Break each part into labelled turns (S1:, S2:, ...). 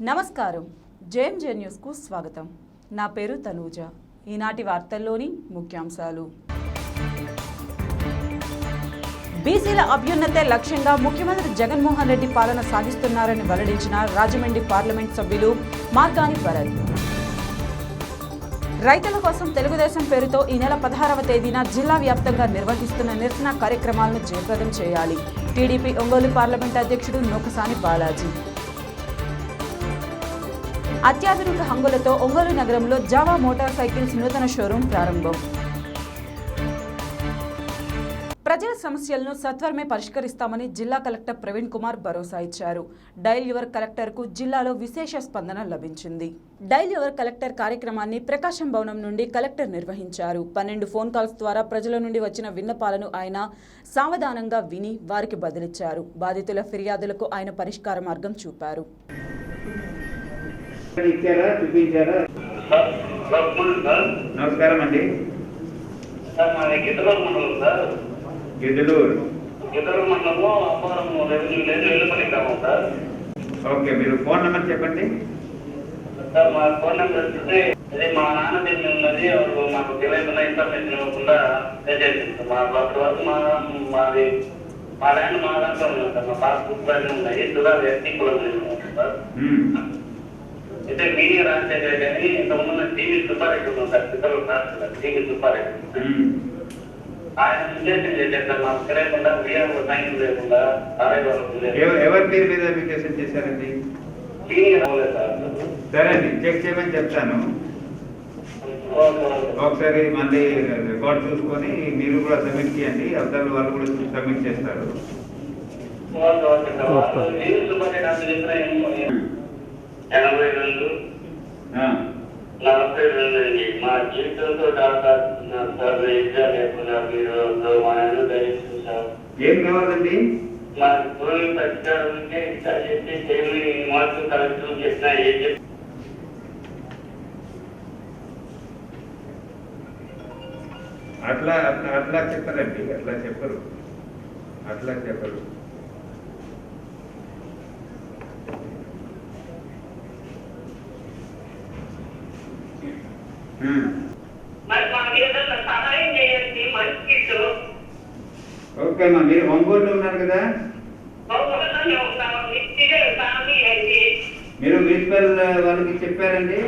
S1: నమస్కారం JMJ news కు స్వాగతం నా పేరు తనూజ ఈనాటి వార్తల్లోని ముఖ్యాంశాలు బీసీల అభ్యున్నతే లక్ష్యంగా ముఖ్యమంత్రి జగన్మోహన్ రెడ్డి పాలన సాగిస్తున్నారని వెల్లడించిన రాజమండ్రి పార్లమెంట్ సభ్యులు మార్గాని భరత్ రైతుల కోసం తెలుగుదేశం పేరుతో ఈ నెల 16వ తేదీన జిల్లా వ్యాప్తంగా నిర్వహిస్తున్న నిరసన కార్యక్రమాలను జయప్రదం చేయాలి టీడీపీ ఒంగోలు పార్లమెంట్ అధ్యక్షుడు నూకసాని బాలాజీ అత్యాధునిక హంగులతో ఒంగోలు నగరంలో జావా మోటార్ సైకిల్స్ నూతన షోరూం ప్రారంభం ప్రజల సమస్యలను సత్వరమే పరిష్కరిస్తామని జిల్లా కలెక్టర్ ప్రవీణ్ కుమార్ భరోసా ఇచ్చారు డైల్ యువర్ కలెక్టర్ కు జిల్లాలో విశేష స్పందన లభించింది డైల్ యువర్ కలెక్టర్ కార్యక్రమాన్ని ప్రకాశం భవనం నుండి కలెక్టర్ నిర్వహించారు 12 ఫోన్ కాల్స్ ద్వారా ప్రజల నుండి వచ్చిన విన్నపాలను ఆయన సావధానంగా విని వారికి బదిలిచ్చారు బాధితుల ఫిర్యాదులకు ఆయన పరిష్కార మార్గం చూపారు
S2: నమస్కారం అండి గిద్దలూరు మండలము అప్పారం రెవెన్యూ లేదు ఎల్లుపల్లి గ్రామం సార్. ఓకే, మీరు ఫోన్ నెంబర్ చెప్పండి సార్. మా ఫోన్ నెంబర్ వచ్చేసి అది మా నాన్న పేరు ఉన్నది. మాకు తెలియకుండా ఇన్ఫర్మేషన్ ఇవ్వకుండా చేసేసింది. మా అప్పటి వరకు మాది మా ల్యాండ్ మా దాంట్లో ఉన్నాం సార్. మా పాస్బుక్ అన్నీ ఉన్నాయి. దురాలు ఎస్టీ కులం సార్. అయితే మీడియా రాజశేఖర కానీ ఇంతకుముందు టీవీ సుబ్బారెడ్డి ఉన్నాం సార్. పిల్లలు రాష్ట్ర టీవీ సుబ్బారెడ్డి ఆయన ఉద్దేశం చేశారు సార్. మాకు తెలియకుండా మీడియా సైన్ లేకుండా ఎవరి పేరు మీద అప్లికేషన్ చేశారండి? సరే అండి, చెక్ చేయమని చెప్తాను. ఒకసారి మళ్ళీ రికార్డ్ చూసుకొని మీరు కూడా సబ్మిట్ చేయండి. అవతల వాళ్ళు కూడా సబ్మిట్ చేస్తారు. 82 మా జీవితంతో ఏం కావాలండి? మా భూమి పరిష్కారం ఉంటే చెప్పి మార్పు కలెక్టర్ చెప్పినా ఏం చెప్పి అట్లా చెప్పరండి. అట్లా చెప్పరు. ఓకే అమ్మా, మీరు ఒంగోలులో ఉన్నారు కదా? మీరు మున్సిపల్ వాళ్ళకి చెప్పారండి?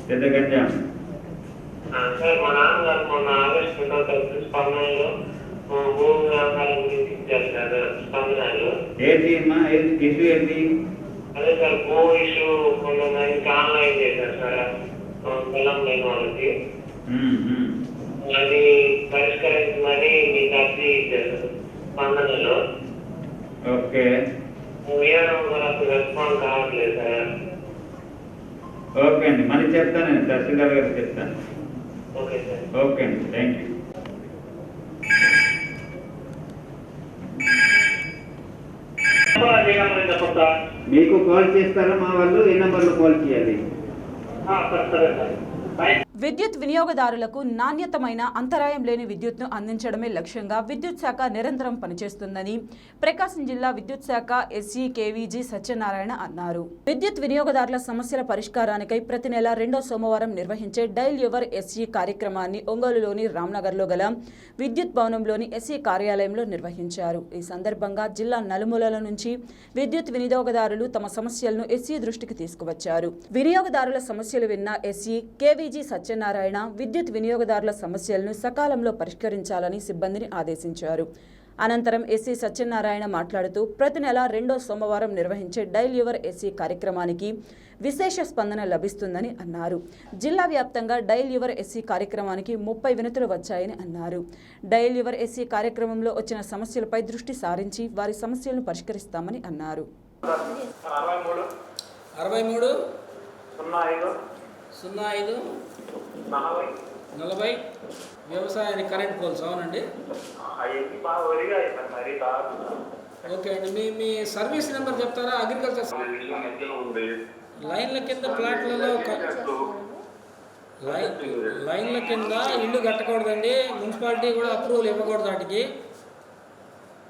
S2: పెద్ద గంజా సార్. మా నాన్నగారు మొన్న ఆగస్టు 2 స్పందనలో భూమి వ్యవహారం గురించి ఇచ్చారు సార్. స్పందనలు ఏంటి అమ్మా? ఇష్యూ ఏంటి? అదే సార్, భూ ఇష్యూ కొంతమందికి ఆన్లైన్ చేశారు సార్ పొలం లేని వాళ్ళకి. అది పరిష్కరించమని మీకు అర్జీ ఇచ్చారు స్పందనలో. ఓకే, రెస్పాన్స్ కావట్లేదు సార్. ఓకే అండి, మళ్ళీ చెప్తాను. తహసీల్దార్ గారికి చెప్తాను. Okay sir. ఓకే అండి, థ్యాంక్ యూ. మీకు కాల్ చేస్తారా మా వాళ్ళు? ఏ నంబర్లో కాల్ చేయాలి?
S1: విద్యుత్ వినియోగదారులకు నాణ్యతమైన అంతరాయం లేని విద్యుత్ను అందించడమే లక్ష్యంగా విద్యుత్ శాఖ నిరంతరం పనిచేస్తుందని ప్రకాశం జిల్లా విద్యుత్ శాఖ ఎస్ఈ కేవీజీ సత్యనారాయణ అన్నారు. విద్యుత్ వినియోగదారుల సమస్యల పరిష్కారానికై ప్రతి నెల 2వ సోమవారం నిర్వహించే డైల్ యువర్ ఎస్ఈ కార్యక్రమాన్ని ఒంగోలులోని రామ్నగర్లో గల విద్యుత్ భవనంలోని ఎస్ఈ కార్యాలయంలో నిర్వహించారు. ఈ సందర్భంగా జిల్లా నలుమూలల నుంచి విద్యుత్ వినియోగదారులు తమ సమస్యలను ఎస్ఈ దృష్టికి తీసుకువచ్చారు. వినియోగదారుల సమస్యలు విన్న ఎస్ఈ కేవీజీ సత్యనారాయణ విద్యుత్ వినియోగదారుల సమస్యలను సకాలంలో పరిష్కరించాలని సిబ్బందిని ఆదేశించారు. అనంతరం ఎస్సీ సత్యనారాయణ మాట్లాడుతూ ప్రతి నెల 2వ సోమవారం నిర్వహించే డైల్ యువర్ ఎస్సీ కార్యక్రమానికి విశేష స్పందన లభిస్తుందని అన్నారు. జిల్లా వ్యాప్తంగా డైల్ యువర్ ఎస్సీ కార్యక్రమానికి 30 వినతులు వచ్చాయని అన్నారు. డైల్ యువర్ ఎస్సీ కార్యక్రమంలో వచ్చిన సమస్యలపై దృష్టి సారించి వారి సమస్యలను పరిష్కరిస్తామని అన్నారు.
S3: 40 వ్యవసాయానికి కరెంట్ పోల్స్. అవునండి, ఓకే అండి. మీ సర్వీస్ నెంబర్ చెప్తారా? అగ్రికల్చర్ లైన్ల కింద ప్లాట్లలో లైన్ల కింద ఇల్లు కట్టకూడదండి, మున్సిపాలిటీ కూడా అప్రూవల్ ఇవ్వకూడదు వాటికి.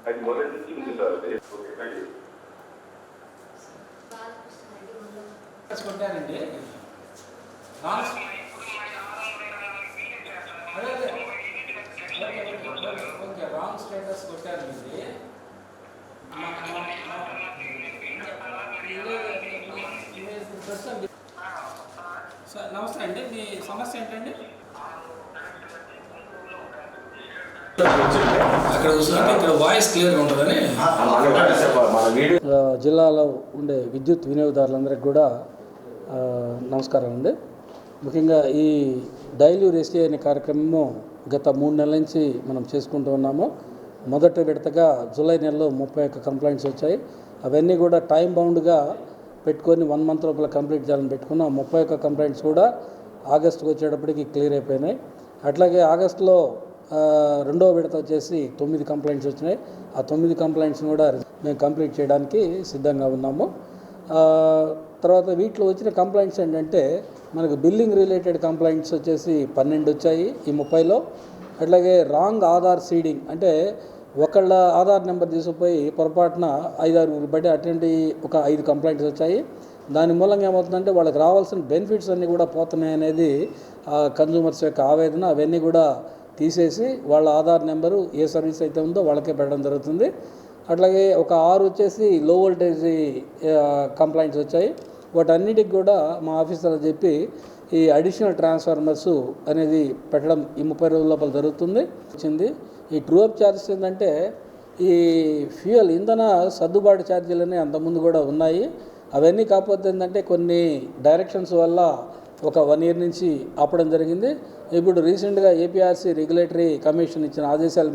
S4: అది మొదటి నుంచి ఉంది సార్. Okay, thank you.
S3: కొట్టారండి ఓకే, రాంగ్ స్టేటస్ కొట్టారండి. సార్ నమస్తే అండి, మీ సమస్య ఏంటండి? అక్కడ చూసినట్టు ఇక్కడ వాయిస్ క్లియర్గా ఉంటుందని.
S5: జిల్లాలో ఉండే విద్యుత్ వినియోగదారులందరికీ కూడా నమస్కారం అండి. ముఖ్యంగా ఈ డైలీ రెసిటీ అనే కార్యక్రమము గత 3 నెలల నుంచి మనం చేసుకుంటూ ఉన్నాము. మొదటి విడతగా జూలై నెలలో 31 కంప్లైంట్స్ వచ్చాయి. అవన్నీ కూడా టైం బౌండ్గా పెట్టుకొని 1 మంత్ లోపల కంప్లీట్ చేయాలని పెట్టుకున్నాం. 31 కంప్లైంట్స్ కూడా ఆగస్టుకు వచ్చేటప్పటికి క్లియర్ అయిపోయినాయి. అట్లాగే ఆగస్టులో రెండవ విడత వచ్చేసి 9 కంప్లైంట్స్ వచ్చినాయి. ఆ 9 కంప్లైంట్స్ని కూడా మేము కంప్లీట్ చేయడానికి సిద్ధంగా ఉన్నాము. తర్వాత వీటిలో వచ్చిన కంప్లైంట్స్ ఏంటంటే మనకు బిల్లింగ్ రిలేటెడ్ కంప్లైంట్స్ వచ్చేసి 12 వచ్చాయి ఈ 30లో. అట్లాగే రాంగ్ ఆధార్ సీడింగ్, అంటే ఒకళ్ళ ఆధార్ నెంబర్ తీసుకుపోయి పొరపాటున 5-6 బట్టి అటువంటి ఒక 5 కంప్లైంట్స్ వచ్చాయి. దాని మూలంగా ఏమవుతుందంటే వాళ్ళకి రావాల్సిన బెనిఫిట్స్ అన్నీ కూడా పోతున్నాయి అనేది కన్జ్యూమర్స్ యొక్క ఆవేదన. అవన్నీ కూడా తీసేసి వాళ్ళ ఆధార్ నెంబరు ఏ సర్వీస్ అయితే ఉందో వాళ్ళకే పెట్టడం జరుగుతుంది. అట్లాగే ఒక 6 వచ్చేసి లో వోల్టేజ్ కంప్లైంట్స్ వచ్చాయి. వాటన్నిటికి కూడా మా ఆఫీసర్లు చెప్పి ఈ అడిషనల్ ట్రాన్స్ఫార్మర్స్ అనేది పెట్టడం ఈ 30 రోజుల లోపల జరుగుతుంది. వచ్చింది ఈ ట్రూ అప్ ఛార్జెస్ ఏంటంటే ఈ ఫ్యూయల్ ఇంధన సర్దుబాటు ఛార్జీలు అంతకుముందు కూడా ఉన్నాయి. అవన్నీ కాకపోతే ఏంటంటే కొన్ని డైరెక్షన్స్ వల్ల ఒక 1 ఇయర్ నుంచి ఆపడం జరిగింది. ఇప్పుడు రీసెంట్గా ఏపీఆర్సీ రెగ్యులేటరీ కమిషన్ ఇచ్చిన ఆదేశాలు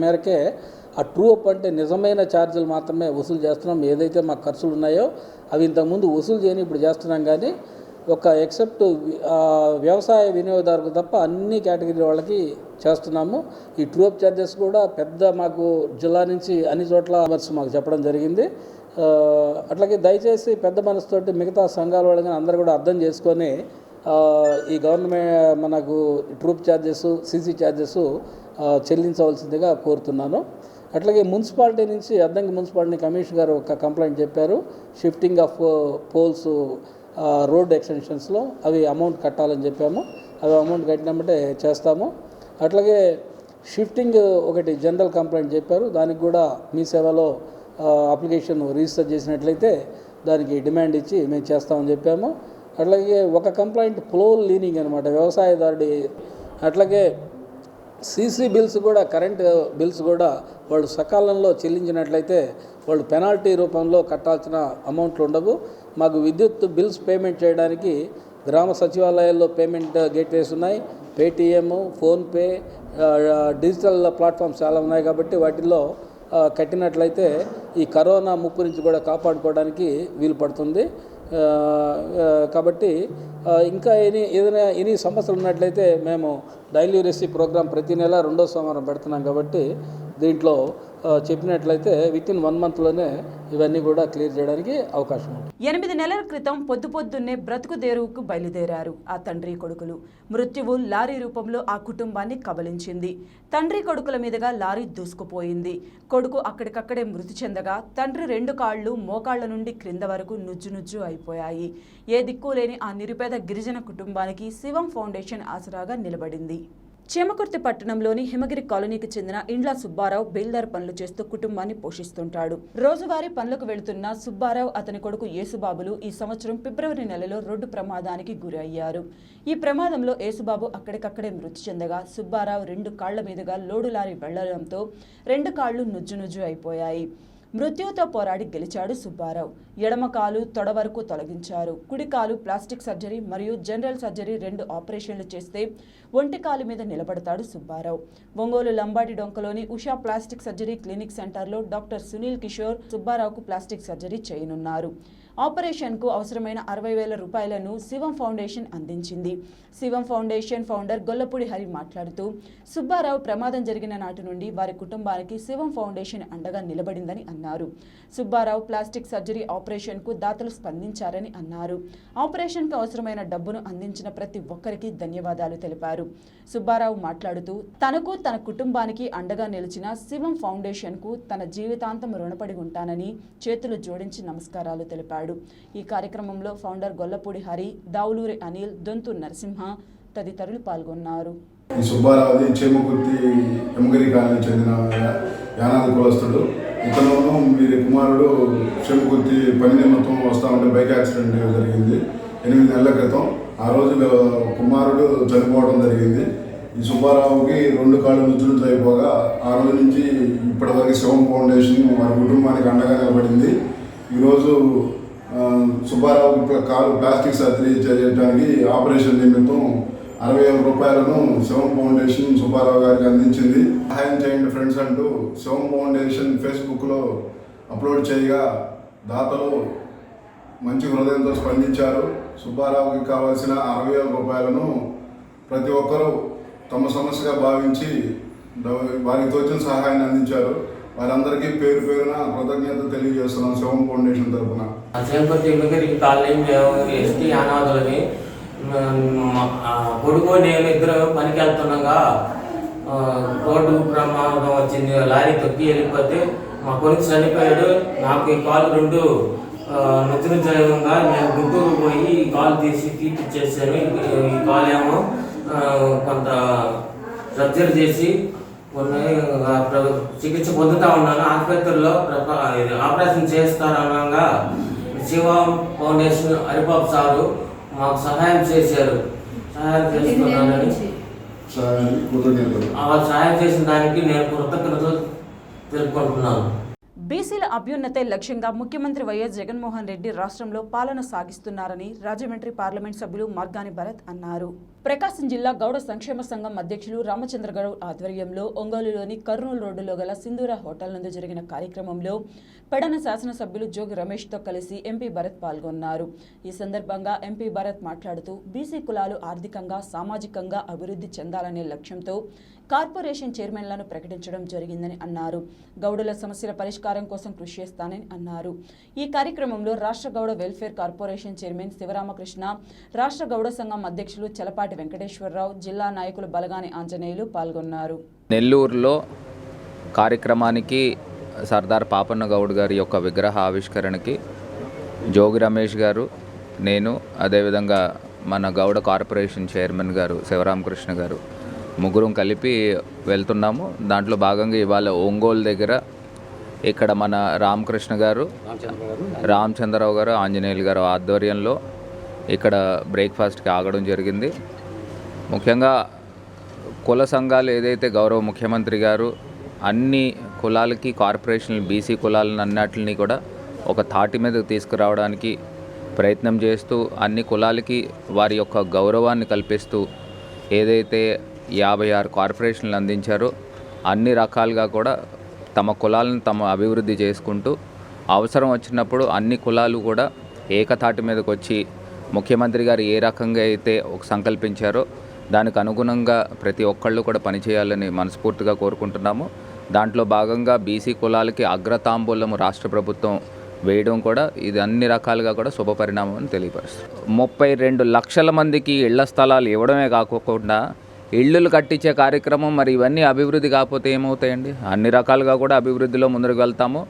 S5: మేరకే ఆ ట్రూ అప్ అంటే నిజమైన ఛార్జీలు మాత్రమే వసూలు చేస్తున్నాం. ఏదైతే మాకు ఖర్చులు ఉన్నాయో అవి ఇంతకుముందు వసూలు చేయని ఇప్పుడు చేస్తున్నాం. కానీ ఒక ఎక్సెప్ట్ వ్యవసాయ వినియోగదారులకు తప్ప అన్ని కేటగిరీ వాళ్ళకి చేస్తున్నాము. ఈ ట్రూ అప్ ఛార్జెస్ కూడా పెద్ద మాకు జిల్లా నుంచి అన్ని చోట్ల మాకు చెప్పడం జరిగింది. అట్లాగే దయచేసి పెద్ద మనసుతోటి మిగతా సంఘాల వాళ్ళు కానీ అందరూ కూడా అర్థం చేసుకొని ఈ గవర్నమెంట్ మనకు true up charges, CC charges చెల్లించవలసిందిగా కోరుతున్నాను. అట్లాగే మున్సిపాలిటీ నుంచి అద్దంకి మున్సిపాలిటీ కమిషనర్ గారు ఒక కంప్లైంట్ చెప్పారు. షిఫ్టింగ్ ఆఫ్ పోల్స్ రోడ్ ఎక్స్టెన్షన్స్లో అవి అమౌంట్ కట్టాలని చెప్పాము. అవి అమౌంట్ కట్టినప్పుడే చేస్తాము. అట్లాగే షిఫ్టింగ్ ఒకటి జనరల్ కంప్లైంట్ చెప్పారు. దానికి కూడా మీ సేవలో అప్లికేషన్ రిజిస్టర్ చేసినట్లయితే దానికి డిమాండ్ ఇచ్చి మేము చేస్తామని చెప్పాము. అట్లాగే ఒక కంప్లైంట్ ప్లోల్ లీనింగ్ అనమాట, వ్యవసాయదారుడి. అట్లాగే సీసీ బిల్స్ కూడా, కరెంట్ బిల్స్ కూడా వాళ్ళు సకాలంలో చెల్లించినట్లయితే వాళ్ళు పెనాల్టీ రూపంలో కట్టాల్సిన అమౌంట్లు ఉండవు. మాకు విద్యుత్ బిల్స్ పేమెంట్ చేయడానికి గ్రామ సచివాలయాల్లో పేమెంట్ గేట్వేస్ ఉన్నాయి. పేటీఎం, ఫోన్పే, డిజిటల్ ప్లాట్ఫామ్స్ చాలా ఉన్నాయి. కాబట్టి వాటిల్లో కట్టినట్లయితే ఈ కరోనా ముప్పు నుంచి కూడా కాపాడుకోవడానికి వీలు పడుతుంది. కాబట్టి ఇంకా ఏదైనా ఎనీ సమస్యలు ఉన్నట్లయితే మేము డైలీ రెసిపీ ప్రోగ్రాం ప్రతి నెల 2వ సోమవారం పెడుతున్నాం. కాబట్టి దీంట్లో చెప్పినట్లయితే వితిన్ 1 మంత్లోనే ఇవన్నీ కూడా క్లియర్ చేయడానికి అవకాశం ఉంది.
S1: 8 నెలల క్రితం పొద్దున్నే బ్రతుకుదేరువుకు బయలుదేరారు ఆ తండ్రి కొడుకులు. మృత్యువు లారీ రూపంలో ఆ కుటుంబాన్ని కబలించింది. తండ్రి కొడుకుల మీదుగా లారీ దూసుకుపోయింది. కొడుకు అక్కడికక్కడే మృతి చెందగా తండ్రి 2 కాళ్ళు మోకాళ్ల నుండి క్రింద వరకు నుజ్జు అయిపోయాయి. ఏ దిక్కు లేని ఆ నిరుపేద గిరిజన కుటుంబానికి శివం ఫౌండేషన్ ఆసరాగా నిలబడింది. చేమకుర్తి పట్టణంలోని హిమగిరి కాలనీకి చెందిన ఇండ్ల సుబ్బారావు బేల్దార్ పనులు చేస్తూ కుటుంబాన్ని పోషిస్తుంటాడు. రోజువారీ పనులకు వెళుతున్న సుబ్బారావు, అతని కొడుకు యేసుబాబులు ఈ సంవత్సరం ఫిబ్రవరి నెలలో రోడ్డు ప్రమాదానికి గురి అయ్యారు. ఈ ప్రమాదంలో యేసుబాబు అక్కడికక్కడే మృతి చెందగా సుబ్బారావు 2 కాళ్ల మీదుగా లోడు లారీ వెళ్లడంతో 2 కాళ్లు నుజ్జు అయిపోయాయి. మృత్యువుతో పోరాడి గెలిచాడు సుబ్బారావు. ఎడమ కాలు తొడ వరకు తొలగించారు. కుడి కాలు ప్లాస్టిక్ సర్జరీ మరియు జనరల్ సర్జరీ 2 ఆపరేషన్లు చేస్తే ఒంటి కాలు మీద నిలబడతాడు సుబ్బారావు. ఒంగోలు లంబాడి డొంకలోని ఉషా ప్లాస్టిక్ సర్జరీ క్లినిక్ సెంటర్లో డాక్టర్ సునీల్ కిషోర్ సుబ్బారావుకు ప్లాస్టిక్ సర్జరీ చేయనున్నారు. ఆపరేషన్కు అవసరమైన 60,000 రూపాయలను శివం ఫౌండేషన్ అందించింది. శివం ఫౌండేషన్ ఫౌండర్ గొల్లపూడి హరి మాట్లాడుతూ సుబ్బారావు ప్రమాదం జరిగిన నాటి నుండి వారి కుటుంబానికి శివం ఫౌండేషన్ అండగా నిలబడిందని అన్నారు. సుబ్బారావు ప్లాస్టిక్ సర్జరీ ఆపరేషన్కు దాతలు స్పందించారని అన్నారు. ఆపరేషన్కు అవసరమైన డబ్బును అందించిన ప్రతి ఒక్కరికి ధన్యవాదాలు తెలిపారు. సుబ్బారావు మాట్లాడుతూ తనకు తన కుటుంబానికి అండగా నిలిచిన శివం ఫౌండేషన్కు తన జీవితాంతం రుణపడి ఉంటానని చేతులు జోడించి నమస్కారాలు తెలిపాడు. ఈ కార్యక్రమంలో ఫౌండర్ గొల్లపూడి హరి, దావులూరి అనిల్, దొంతు నరసింహ తదితరులు పాల్గొన్నారు.
S6: ఈ సుబ్బారావుది చేమకుర్తి ఎమగిరి కాలనీ చెందిన యానాది కులస్తుడు. ఇతను వీరి కుమారుడు చేమకుర్తి పని నిమిత్తం వస్తూ ఉంటే బైక్ యాక్సిడెంట్ జరిగింది 8 నెలల క్రితం. ఆ రోజు కుమారుడు చనిపోవడం జరిగింది. ఈ సుబ్బారావుకి 2 కాళ్ళు నుచ్చులు అయిపోగా ఆ రోజు నుంచి ఇప్పటివరకు శివం ఫౌండేషన్ వారి కుటుంబానికి అండగా నిలబడింది. ఈరోజు సుబ్బారావుకి కాలు ప్లాస్టిక్ సర్జరీ చేయడానికి ఆపరేషన్ నిమిత్తం 60,000 రూపాయలను శివం ఫౌండేషన్ సుబ్బారావు గారికి అందించింది. సహాయం చేయండి ఫ్రెండ్స్ అంటూ శివం ఫౌండేషన్ ఫేస్బుక్లో అప్లోడ్ చేయగా దాతలు మంచి హృదయంతో స్పందించారు. సుబ్బారావుకి కావాల్సిన 60,000 రూపాయలను ప్రతి ఒక్కరూ తమ సమస్యగా భావించి వారికి తోచిన సహాయాన్ని అందించారు. వారందరికీ పేరు పేరున కృతజ్ఞత తెలియజేస్తున్నాం శివం ఫౌండేషన్ తరఫున.
S7: ఎస్టీ అనాథులని కొడుకు నేను ఇద్దరు పనికి వెళ్తుండగా రోడ్డు ప్రమాదం వచ్చింది. లారీ తొక్కి వెళ్ళిపోతే మా కొడుకు చనిపోయాడు. నాకు ఈ కాలు 2 నృత్యంగా నేను గుంటూరు పోయి కాలు తీపిచ్చేసాను. ఈ కాలు ఏమో కొంత సర్జరీ చేసి చికిత్స పొందుతూ ఉన్నాను. ఆసుపత్రిలో ఆపరేషన్ చేస్తారనగా శివం ఫౌండేషన్ హరిబాబు సారు మాకు సహాయం చేశారు. సహాయం చేస్తున్నానని సహాయం చేసిన దానికి నేను కృతజ్ఞతలు తెలుపుకుంటున్నాను.
S1: బీసీల అభ్యున్నతే లక్ష్యంగా ముఖ్యమంత్రి వైఎస్ జగన్మోహన్ రెడ్డి రాష్ట్రంలో పాలన సాగిస్తున్నారని రాజమండ్రి పార్లమెంట్ సభ్యులు మార్గాని భరత్ అన్నారు. ప్రకాశం జిల్లా గౌడ సంక్షేమ సంఘం అధ్యక్షులు రామచంద్రగౌడ్ ఆధ్వర్యంలో ఒంగోలులోని కర్నూలు రోడ్డులో గల సింధూర హోటల్ నందు జరిగిన కార్యక్రమంలో పెడన శాసనసభ్యులు జోగి రమేష్తో కలిసి ఎంపీ భరత్ పాల్గొన్నారు. ఈ సందర్భంగా ఎంపీ భరత్ మాట్లాడుతూ బీసీ కులాలు ఆర్థికంగా, సామాజికంగా అభివృద్ధి చెందాలనే లక్ష్యంతో కార్పొరేషన్ చైర్మన్లను ప్రకటించడం జరిగిందని అన్నారు. గౌడుల సమస్యల పరిష్కారం కోసం కృషి చేస్తానని అన్నారు. ఈ కార్యక్రమంలో రాష్ట్ర Gouda welfare corporation chairman Sivaramakrishna, రాష్ట్ర గౌడ సంఘం అధ్యక్షులు చలపాటి వెంకటేశ్వరరావు, జిల్లా నాయకులు బలగాని ఆంజనేయులు పాల్గొన్నారు.
S8: నెల్లూరులో కార్యక్రమానికి సర్దార్ పాపన్న గౌడ్ గారి యొక్క విగ్రహ ఆవిష్కరణకి జోగి రమేష్ గారు, నేను, అదేవిధంగా మన గౌడ కార్పొరేషన్ చైర్మన్ గారు శివరామకృష్ణ గారు ముగ్గురం కలిపి వెళ్తున్నాము. దాంట్లో భాగంగా ఇవాళ ఒంగోలు దగ్గర ఇక్కడ మన రామకృష్ణ గారు, రామచంద్రరావు గారు, ఆంజనేయులు గారు ఆధ్వర్యంలో ఇక్కడ బ్రేక్ఫాస్ట్కి ఆగడం జరిగింది. ముఖ్యంగా కుల సంఘాలు ఏదైతే గౌరవ ముఖ్యమంత్రి గారు అన్ని కులాలకి కార్పొరేషన్లు బీసీ కులాలను అన్నిటిని కూడా ఒక తాటి మీదకు తీసుకురావడానికి ప్రయత్నం చేస్తూ అన్ని కులాలకి వారి యొక్క గౌరవాన్ని కల్పిస్తూ ఏదైతే 56 కార్పొరేషన్లు అందించారో అన్ని రకాలుగా కూడా తమ కులాలను తమ అభివృద్ధి చేసుకుంటూ అవసరం వచ్చినప్పుడు అన్ని కులాలు కూడా ఏకతాటి మీదకి వచ్చి ముఖ్యమంత్రి గారు ఏ రకంగా అయితే సంకల్పించారో దానికి అనుగుణంగా ప్రతి ఒక్కళ్ళు కూడా పనిచేయాలని మనస్ఫూర్తిగా కోరుకుంటున్నాము. దాంట్లో భాగంగా బీసీ కులాలకి అగ్రతాంబూలము రాష్ట్ర ప్రభుత్వం వేయడం కూడా ఇది అన్ని రకాలుగా కూడా శుభపరిణామం అని తెలియపరుస్తుంది. 32 లక్షల మందికి ఇళ్ల స్థలాలు ఇవ్వడమే కాకుండా ఇళ్ళు కట్టించే కార్యక్రమం, మరి ఇవన్నీ అభివృద్ధి కాకపోతే ఏమవుతాయండి? అన్ని రకాలుగా కూడా అభివృద్ధిలో ముందుకు వెళ్తాము.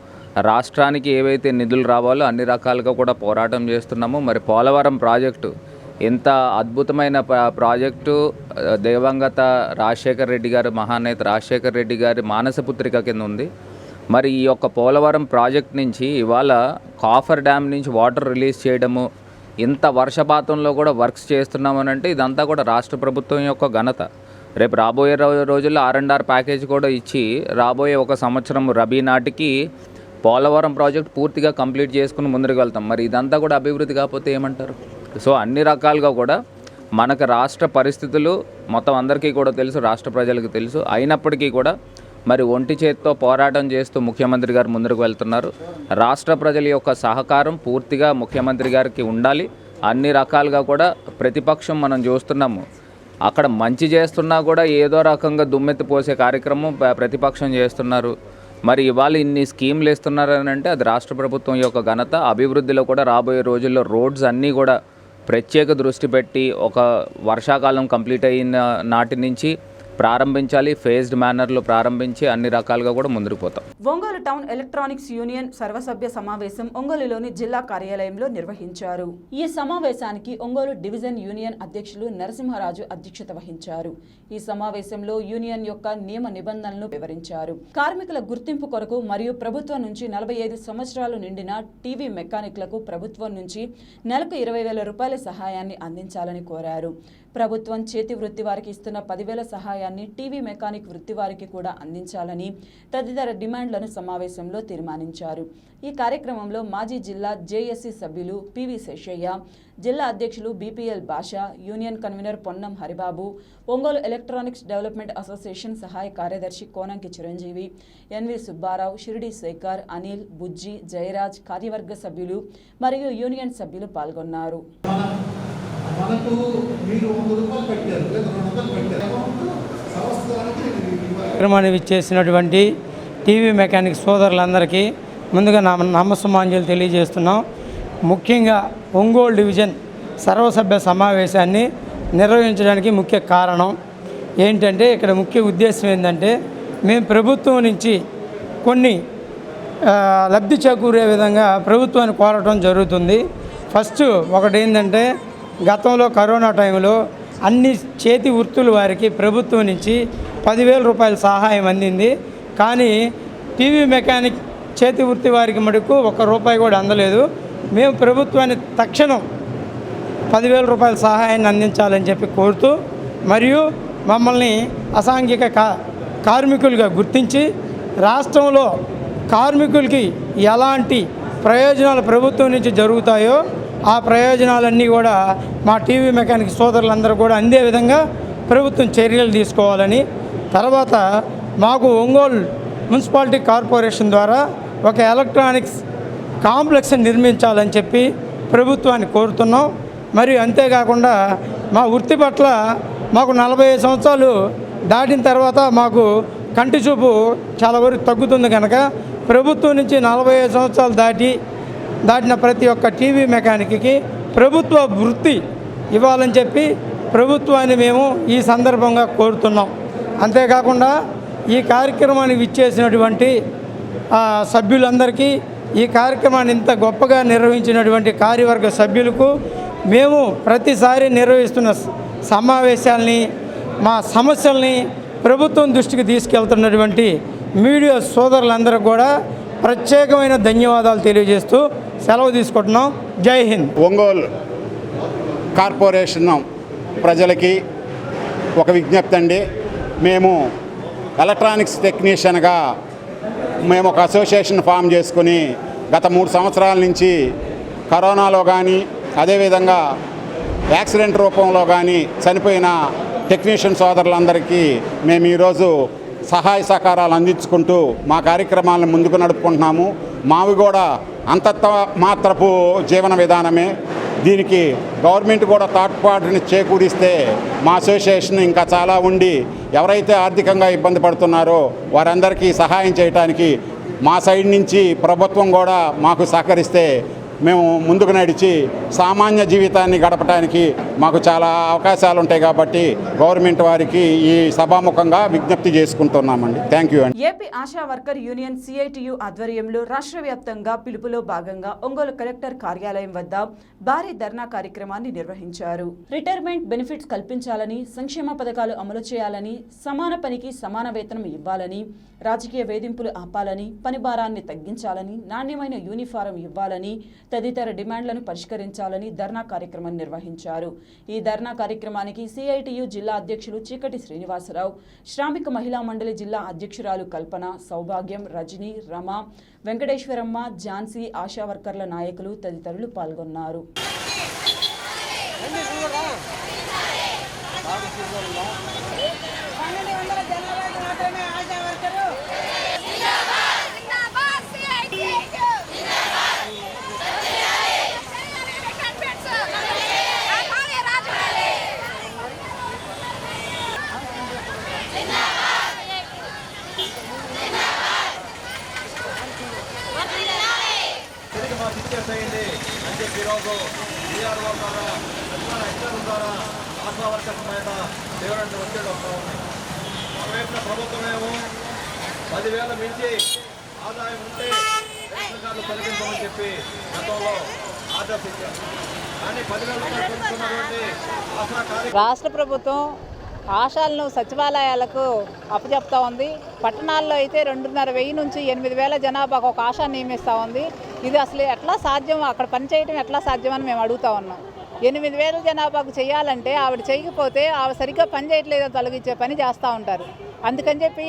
S8: రాష్ట్రానికి ఏవైతే నిధులు రావాలో అన్ని రకాలుగా కూడా పోరాటం చేస్తున్నాము. మరి పోలవరం ప్రాజెక్టు ఎంత అద్భుతమైన ప్రాజెక్టు, దివంగత రాజశేఖర రెడ్డి గారు, మహానేత రాజశేఖర రెడ్డి గారి మానసపుత్రిక కింద ఉంది. మరి ఈ యొక్క పోలవరం ప్రాజెక్ట్ నుంచి ఇవాళ కాఫర్ డ్యామ్ నుంచి వాటర్ రిలీజ్ చేయడము, ఇంత వర్షపాతంలో కూడా వర్క్స్ చేస్తున్నామనంటే ఇదంతా కూడా రాష్ట్ర ప్రభుత్వం యొక్క ఘనత. రేపు రాబోయే రోజుల్లో R&R ప్యాకేజ్ కూడా ఇచ్చి రాబోయే 1 సంవత్సరం రబీ నాటికి పోలవరం ప్రాజెక్ట్ పూర్తిగా కంప్లీట్ చేసుకుని ముందుకు వెళ్తాం. మరి ఇదంతా కూడా అభివృద్ధి కాకపోతే ఏమంటారు? సో అన్ని రకాలుగా కూడా మనకు రాష్ట్ర పరిస్థితులు మొత్తం అందరికీ కూడా తెలుసు, రాష్ట్ర ప్రజలకు తెలుసు. అయినప్పటికీ కూడా మరి ఒంటి చేత్తో పోరాటం చేస్తూ ముఖ్యమంత్రి గారు ముందుకు వెళ్తున్నారు. రాష్ట్ర ప్రజల యొక్క సహకారం పూర్తిగా ముఖ్యమంత్రి గారికి ఉండాలి. అన్ని రకాలుగా కూడా ప్రతిపక్షం మనం చూస్తున్నాము, అక్కడ మంచి చేస్తున్నా కూడా ఏదో రకంగా దుమ్మెత్తి పోసే కార్యక్రమం ప్రతిపక్షం చేస్తున్నారు. మరి ఇవాళ ఇన్ని స్కీమ్లు ఇస్తున్నారని అంటే అది రాష్ట్ర ప్రభుత్వం యొక్క ఘనత. అభివృద్ధిలో కూడా రాబోయే రోజుల్లో రోడ్స్ అన్నీ కూడా ప్రత్యేక దృష్టి పెట్టి ఒక వర్షాకాలం కంప్లీట్ అయిన నాటి నుంచి ప్రారంభించాలి. ఫేజ్డ్ మేనర్లో ప్రారంభించి అన్ని రకాలుగా కూడా ముందుకు పోతాం.
S1: ఒంగోలు టౌన్ ఎలక్ట్రానిక్స్ యూనియన్ సర్వసభ్య సమావేశం ఒంగోలులోని జిల్లా కార్యాలయంలో నిర్వహించారు. ఈ సమావేశానికి ఒంగోలు డివిజన్ యూనియన్ అధ్యక్షులు నరసింహరాజు అధ్యక్షత వహించారు. ఈ సమావేశంలో యూనియన్ యొక్క నియమ నిబంధనలను వివరించారు. కార్మికుల గుర్తింపు కొరకు మరియు ప్రభుత్వం నుంచి 45 సంవత్సరాలు నిండిన టీవీ మెకానిక్లకు ప్రభుత్వం నుంచి నెలకు 20,000 రూపాయల సహాయాన్ని అందించాలని కోరారు. ప్రభుత్వం చేతి వృత్తి వారికి ఇస్తున్న 10,000 సహాయాన్ని టీవీ మెకానిక్ వృత్తి వారికి కూడా అందించాలని తదితర డిమాండ్లను సమావేశంలో తీర్మానించారు. ఈ కార్యక్రమంలో మాజీ జిల్లా జేఎస్సీ సభ్యులు పివి శేషయ్య, జిల్లా అధ్యక్షులు బీపీఎల్ భాష, union convener Ponnam Haribabu, Ongole electronics development association సహాయ కార్యదర్శి కోనంకి చిరంజీవి, ఎన్వి సుబ్బారావు, షిరిడి శేఖర్, అనిల్, బుజ్జి, జయరాజ్, కార్యవర్గ సభ్యులు మరియు యూనియన్ సభ్యులు పాల్గొన్నారు.
S9: మనకు మీరు 100 రూపాయలు పెట్టారు లేదా 200 పెట్టారు కార్యక్రమాన్ని ఇచ్చేసినటువంటి టీవీ మెకానిక్ సోదరులందరికీ ముందుగా నమస్సమాంజలు తెలియజేస్తున్నాం. ముఖ్యంగా ఒంగోలు డివిజన్ సర్వసభ్య సమావేశాన్ని నిర్వహించడానికి ముఖ్య కారణం ఏంటంటే, ఇక్కడ ముఖ్య ఉద్దేశం ఏంటంటే, మేము ప్రభుత్వం నుంచి కొన్ని లబ్ధి చేకూరే విధంగా ప్రభుత్వాన్ని కోరటం జరుగుతుంది. ఫస్ట్ ఒకటి ఏంటంటే, గతంలో కరోనా టైంలో అన్ని చేతి వృత్తుల వారికి ప్రభుత్వం నుంచి 10,000 రూపాయల సహాయం అందింది. కానీ టీవీ మెకానిక్ చేతి వృత్తి వారికి మటుకు 1 రూపాయి కూడా అందలేదు. మేము ప్రభుత్వాన్ని తక్షణం 10,000 రూపాయల సహాయాన్ని అందించాలని చెప్పి కోరుతూ, మరియు మమ్మల్ని అసాంఘిక కార్మికులుగా గుర్తించి రాష్ట్రంలో కార్మికులకి ఎలాంటి ప్రయోజనాలు ప్రభుత్వం నుంచి జరుగుతాయో ఆ ప్రయోజనాలన్నీ కూడా మా టీవీ మెకానిక్ సోదరులందరూ కూడా అందే విధంగా ప్రభుత్వం చర్యలు తీసుకోవాలని, తర్వాత మాకు ఒంగోలు మున్సిపాలిటీ కార్పొరేషన్ ద్వారా ఒక ఎలక్ట్రానిక్స్ కాంప్లెక్స్ నిర్మించాలని చెప్పి ప్రభుత్వాన్ని కోరుతున్నాం. మరియు అంతేకాకుండా మా వృత్తి పట్ల మాకు 45 సంవత్సరాలు దాటిన తర్వాత మాకు కంటి చూపు చాలా వరకు తగ్గుతుంది కనుక ప్రభుత్వం నుంచి 45 సంవత్సరాలు దాటిన ప్రతి ఒక్క టీవీ మెకానిక్కి ప్రభుత్వ వృత్తి ఇవ్వాలని చెప్పి ప్రభుత్వాన్ని మేము ఈ సందర్భంగా కోరుతున్నాం. అంతేకాకుండా ఈ కార్యక్రమానికి ఇచ్చేసినటువంటి సభ్యులందరికీ, ఈ కార్యక్రమాన్ని ఇంత గొప్పగా నిర్వహించినటువంటి కార్యవర్గ సభ్యులకు, మేము ప్రతిసారి నిర్వహిస్తున్న సమావేశాలని, మా సమస్యల్ని ప్రభుత్వం దృష్టికి తీసుకెళ్తున్నటువంటి మీడియా సోదరులందరూ కూడా ప్రత్యేకమైన ధన్యవాదాలు తెలియజేస్తూ సెలవు తీసుకుంటున్నాం. జై హింద్.
S10: ఒంగోలు కార్పొరేషన్ ప్రజలకి ఒక విజ్ఞప్తి అండి. మేము ఎలక్ట్రానిక్స్ టెక్నీషియన్గా మేము ఒక అసోసియేషన్ ఫామ్ చేసుకుని గత 3 సంవత్సరాల నుంచి కరోనాలో కానీ, అదేవిధంగా యాక్సిడెంట్ రూపంలో కానీ చనిపోయిన టెక్నీషియన్ సోదరులందరికీ మేము ఈరోజు సహాయ సహకారాలు అందించుకుంటూ మా కార్యక్రమాలను ముందుకు నడుపుకుంటున్నాము. మావి కూడా అంతంత మాత్రపు జీవన విధానమే. దీనికి గవర్నమెంట్ కూడా తోడ్పాటుని చేకూరిస్తే మా అసోసియేషన్ ఇంకా చాలా ఉండి ఎవరైతే ఆర్థికంగా ఇబ్బంది పడుతున్నారో వారందరికీ సహాయం చేయడానికి మా సైడ్ నుంచి ప్రభుత్వం కూడా మాకు సహకరిస్తే మేము ముందుకు నడిచి సామాన్య జీవితాన్ని గడపడానికి మాకు చాలా అవకాశాలు ఉంటాయి. కాబట్టి గవర్నమెంట్ వారికి ఈ సభాముఖంగా విజ్ఞప్తి చేసుకుంటున్నామండి. థ్యాంక్ యూ అండి.
S1: AP ASHA worker union CITU ఆధ్వర్యంలో రాష్ట్ర వ్యాప్తంగా పిలుపులో భాగంగా ఒంగోలు కలెక్టర్ కార్యాలయం వద్ద భారీ ధర్నా కార్యక్రమాన్ని నిర్వహించారు. రిటైర్మెంట్ బెనిఫిట్స్ కల్పించాలని, సంక్షేమ పథకాలు అమలు చేయాలని, సమాన పనికి సమాన వేతనం ఇవ్వాలని, రాజకీయ వేధింపులు ఆపాలని, పని భారాన్ని తగ్గించాలని, నాణ్యమైన యూనిఫారం ఇవ్వాలని తదితర డిమాండ్లను పరిష్కరించాలని ధర్నా కార్యక్రమం నిర్వహించారు. ఈ ధర్నా కార్యక్రమానికి సిఐటియు జిల్లా అధ్యక్షులు చీకటి శ్రీనివాసరావు, శ్రామిక మహిళా మండలి జిల్లా అధ్యక్షురాలు కల్పన, సౌభాగ్యం, రజని, రమ, వెంకటేశ్వరమ్మ, ఝాన్సీ, ఆశా వర్కర్ల నాయకులు తదితరులు పాల్గొన్నారు.
S11: చెప్పి ఈరోజు వీఆర్ఓ ద్వారా సచివాలయ అధికారుల ద్వారా ఆశా వర్కర్స్ మీద తీవ్రమైన ఒత్తిడి వస్తూ ఉంది. ఒకవైపున ప్రభుత్వమేమో 10,000 మించి ఆదాయం ఉంటే రేషన్ కార్డులు తొలగించమని చెప్పి గతంలో ఆర్డర్స్ ఇచ్చారు. కానీ 10,000 రూపాయలు పెంచుకున్నటువంటి ఆశా
S12: రాష్ట్ర ప్రభుత్వం ఆశాలను సచివాలయాలకు అప్పచెప్తా ఉంది. పట్టణాల్లో అయితే 2,500 నుంచి 8,000 జనాభాకు ఒక ఆశా నియమిస్తూ ఉంది. ఇది అసలు ఎట్లా సాధ్యం, అక్కడ పనిచేయడం ఎట్లా సాధ్యమని మేము అడుగుతా ఉన్నాం. 8,000 జనాభాకు చేయాలంటే ఆవిడ చేయకపోతే ఆవిడ సరిగ్గా పని చేయట్లేదని తొలగించే పని చేస్తూ ఉంటారు. అందుకని చెప్పి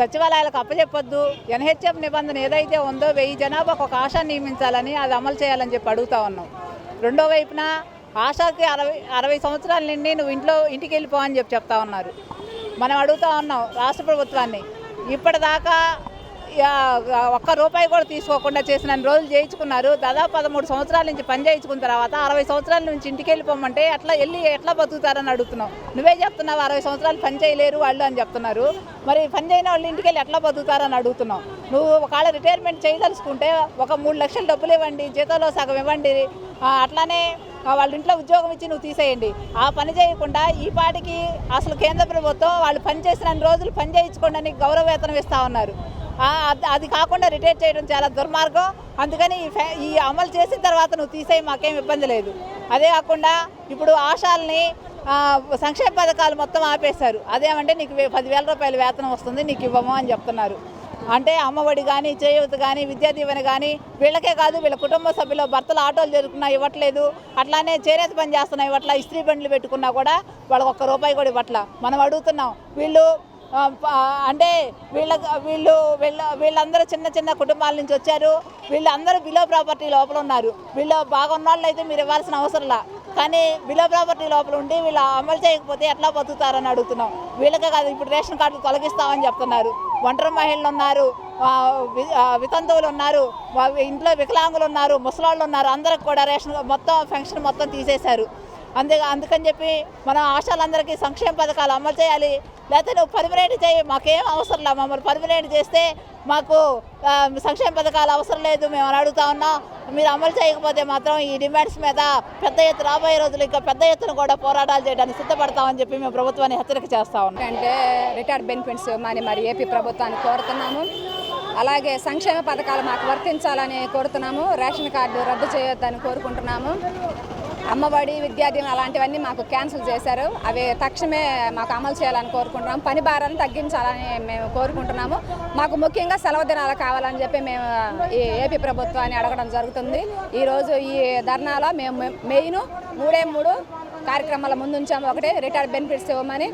S12: సచివాలయాలకు అప్పచెప్పొద్దు. ఎన్హెచ్ఎఫ్ నిబంధన ఏదైతే ఉందో 1000 జనాభాకు ఒక ఆశా నియమించాలని అది అమలు చేయాలని చెప్పి అడుగుతా ఉన్నాం. రెండో వైపున ఆశాకి 60 సంవత్సరాల నుండి నువ్వు ఇంటికి వెళ్ళిపో అని చెప్తా ఉన్నారు. మనం అడుగుతా ఉన్నాం రాష్ట్ర ప్రభుత్వాన్ని, ఇప్పటిదాకా ఒక్క రూపాయి కూడా తీసుకోకుండా చేసిన రోజులు చేయించుకున్నారు. దాదాపు 13 సంవత్సరాల నుంచి పని చేయించుకున్న తర్వాత 60 సంవత్సరాల నుంచి ఇంటికి వెళ్ళిపోమంటే ఎట్లా బతుకుతారని అడుగుతున్నావు. నువ్వే చెప్తున్నావు 60 సంవత్సరాలు పని చేయలేరు వాళ్ళు అని చెప్తున్నారు. మరి పని చేయని వాళ్ళు ఇంటికి వెళ్ళి ఎట్లా బతుకుతారని అడుగుతున్నావు. నువ్వు ఒకవేళ రిటైర్మెంట్ చేయదలుచుకుంటే ఒక 3 లక్షల డబ్బులు ఇవ్వండి, జీతంలో సగం ఇవ్వండి, అట్లానే వాళ్ళ ఇంట్లో ఉద్యోగం ఇచ్చి నువ్వు తీసేయండి. ఆ పని చేయకుండా ఈ పాటికి అసలు కేంద్ర ప్రభుత్వం వాళ్ళు పని చేసిన రోజులు పని చేయించుకోవడానికి గౌరవ వేతనం ఇస్తూ ఉన్నారు. అది కాకుండా రిటైర్ చేయడం చాలా దుర్మార్గం. అందుకని ఈ అమలు చేసిన తర్వాత నువ్వు తీసేయి, మాకేం ఇబ్బంది లేదు. అదే కాకుండా ఇప్పుడు ఆశాలని సంక్షేమ పథకాలు మొత్తం ఆపేశారు. అదేమంటే నీకు 10,000 రూపాయల వేతనం వస్తుంది, నీకు ఇవ్వము అని చెప్తున్నారు. అంటే అమ్మఒడి కానీ, చేయూత కానీ, విద్యా దీవెన కానీ వీళ్ళకే కాదు, వీళ్ళ కుటుంబ సభ్యులు భర్తలు ఆటోలు జరుపుకున్నా ఇవ్వట్లేదు. అట్లానే చేనేత పని చేస్తున్నా ఇవ్వట్లా, ఇస్త్రీ బండ్లు పెట్టుకున్నా కూడా వాళ్ళకి 1 రూపాయి కూడా ఇవ్వట్లా. మనం అడుగుతున్నాం, వీళ్ళు అంటే వీళ్ళందరూ చిన్న కుటుంబాల నుంచి వచ్చారు. వీళ్ళందరూ బిలో ప్రాపర్టీ లోపల ఉన్నారు. వీళ్ళు బాగున్న వాళ్ళు అయితే మీరు ఇవ్వాల్సిన అవసరంలా, కానీ బిలో ప్రాపర్టీ లోపల ఉండి వీళ్ళు అమలు చేయకపోతే ఎట్లా బతుకుతారని అడుగుతున్నాం. వీళ్ళకే కాదు, ఇప్పుడు రేషన్ కార్డులు తొలగిస్తామని చెప్తున్నారు. ఒంటరి మహిళలు ఉన్నారు, వితంతువులు ఉన్నారు, ఇంట్లో వికలాంగులు ఉన్నారు, ముసలాళ్ళు ఉన్నారు. అందరికి కూడా రేషన్ పెన్షన్ మొత్తం తీసేశారు. అందుకని చెప్పి మనం ఆశాలందరికీ సంక్షేమ పథకాలు అమలు చేయాలి. లేకపోతే నువ్వు పర్మినెంట్ చేయి, మాకేం అవసరం లేదు, మమ్మల్ని పర్మినెంట్ చేస్తే మాకు సంక్షేమ పథకాలు అవసరం లేదు మేము అని అడుగుతా ఉన్నాం. మీరు అమలు చేయకపోతే మాత్రం ఈ డిమాండ్స్ మీద పెద్ద ఎత్తున రాబోయే రోజులు ఇంకా పెద్ద ఎత్తున కూడా పోరాటాలు చేయడానికి సిద్ధపడతామని చెప్పి మేము ప్రభుత్వాన్ని హెచ్చరిక చేస్తా ఉన్నాం.
S13: అంటే రిటైర్డ్ బెనిఫిట్స్ మరి ఏపీ ప్రభుత్వాన్ని కోరుతున్నాము. అలాగే సంక్షేమ పథకాలు మాకు వర్తించాలని కోరుతున్నాము. రేషన్ కార్డు రద్దు చేయొద్దని కోరుకుంటున్నాము. అమ్మఒడి, విద్యా దీవెన అలాంటివన్నీ మాకు క్యాన్సిల్ చేశారు. అవి తక్షణమే మాకు అమలు చేయాలని కోరుకుంటున్నాము. పని భారాన్ని తగ్గించాలని మేము కోరుకుంటున్నాము. మాకు ముఖ్యంగా సెలవు దినాలు కావాలని చెప్పి మేము ఈ ఏపీ ప్రభుత్వాన్ని అడగడం జరుగుతుంది. ఈరోజు ఈ ధర్నాలో మేము మెయిన్ 3 కార్యక్రమాల ముందుంచాము. ఒకటి రిటైర్డ్ బెనిఫిట్స్ ఇవ్వమని,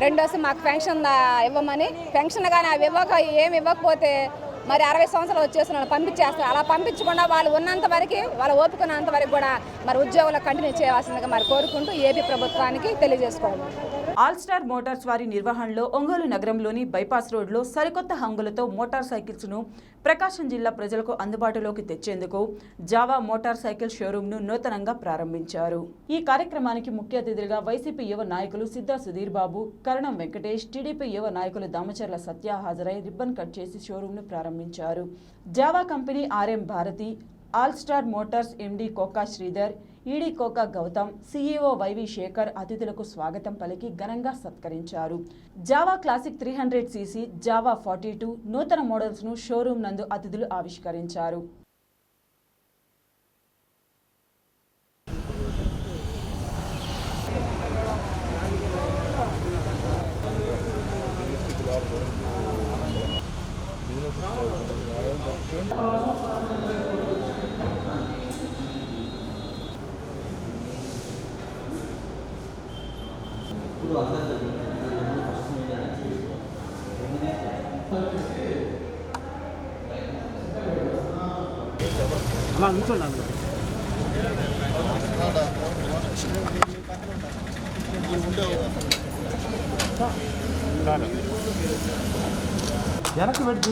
S13: రెండోసి మాకు పెన్షన్ ఇవ్వమని. పెన్షన్ కానీ అవి ఏమి ఇవ్వకపోతే మరి 60 సంవత్సరాలు వచ్చేసిన వాళ్ళు పంపించేస్తారు. అలా పంపించకుండా వాళ్ళు ఉన్నంత వరకు, వాళ్ళు ఓపుకున్నంత వరకు కూడా మరి ఉద్యోగులకు కంటిన్యూ చేయవలసిందిగా మరి కోరుకుంటూ ఏపీ ప్రభుత్వానికి తెలియజేసుకోవాలి.
S1: ఆల్ స్టార్ మోటార్స్ వారి నిర్వహణలో ఒంగోలు నగరంలోని బైపాస్ రోడ్లో సరికొత్త హంగులతో మోటార్ సైకిల్స్ను ప్రకాశం జిల్లా ప్రజలకు అందుబాటులోకి తెచ్చేందుకు జావా మోటార్ సైకిల్ షోరూంను నూతనంగా ప్రారంభించారు. ఈ కార్యక్రమానికి ముఖ్య అతిథులుగా వైసీపీ యువ నాయకులు సిద్ధా సుధీర్ బాబు, కరణం వెంకటేష్, టీడీపీ యువ నాయకులు దామచర్ల సత్య హాజరై రిబ్బన్ కట్ చేసి షోరూంను ప్రారంభించారు. Jawa company RM Bharati, all star motors MD Koka Sridhar, ED Koka Gautam, CEO YV Shekhar అతిథులకు స్వాగతం పలికి ఘనంగా సత్కరించారు. జావా క్లాసిక్ 300cc, జావా 42 నూతన మోడల్స్ను షోరూం నందు అతిథులు ఆవిష్కరించారు.
S14: వెనక్కి పెట్టి